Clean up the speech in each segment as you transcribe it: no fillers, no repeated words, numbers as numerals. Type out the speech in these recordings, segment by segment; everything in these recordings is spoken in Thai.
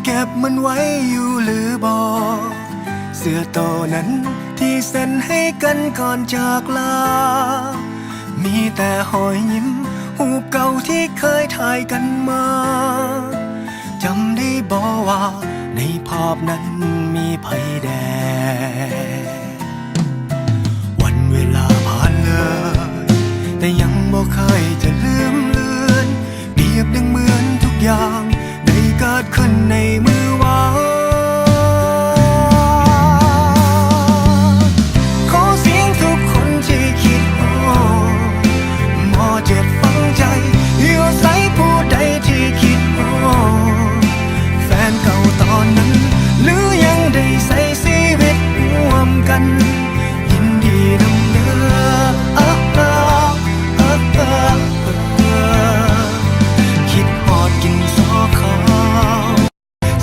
เก็บมันไว้อยู่หรือบอกเสื้อตัวนั้นที่เซ็นให้กันก่อนจากลามีแต่หอยยิ้มหูปเก่าที่เคยถ่ายกันมาจำได้บอกว่าในภาพนั้นมีไผแดงวันเวลาผ่านเลยแต่ยังบ่เคยจะลืมเลือนเปรียบดังเหมือนทุกอย่างได้เกิดขึ้นในมือวานขอเสียงทุกคนที่คิดฮอดหมอเจ็บฝังใจอยู่ใส่ผู้ใดที่คิดฮอดแฟนเก่าตอนนั้นหรือยังได้ใส่ชีวิตร่วมกันยินดีนำเด้อคิดฮอดกินซอข้าว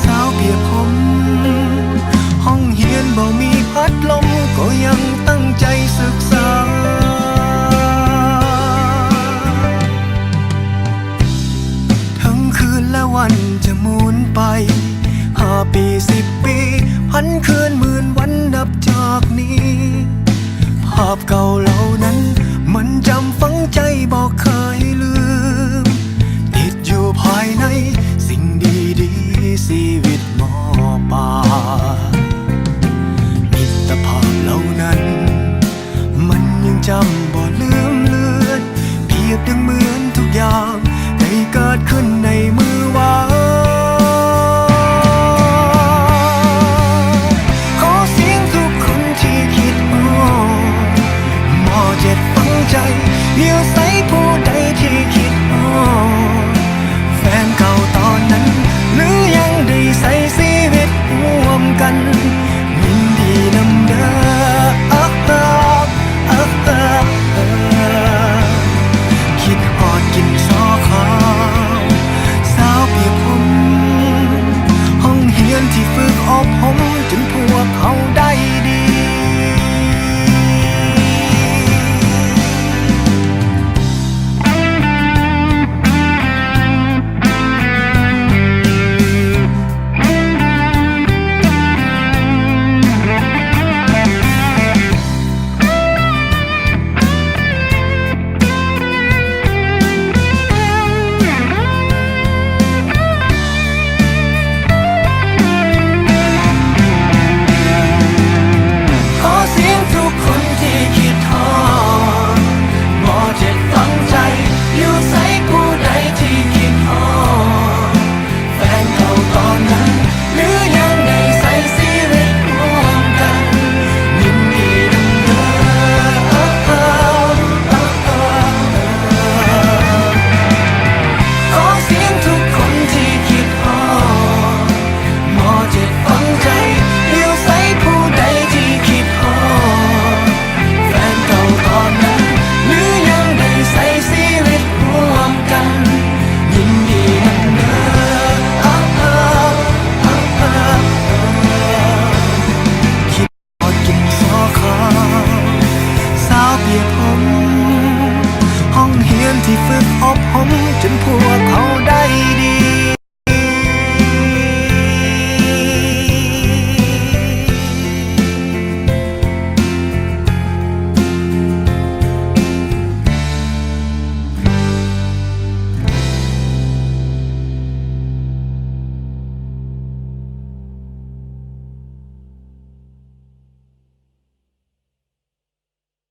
สาวเปียกผมห้องเฮียนบ่มีพัดลมก็ยังตั้งใจศึกษาทั้งคืนและวันจะหมุนไป5 ปี10 ปีพันคืนหมื่นวันนับจากนี้ภาพเก่าเหล่านั้นมันจำฝังใจบอกเคยลื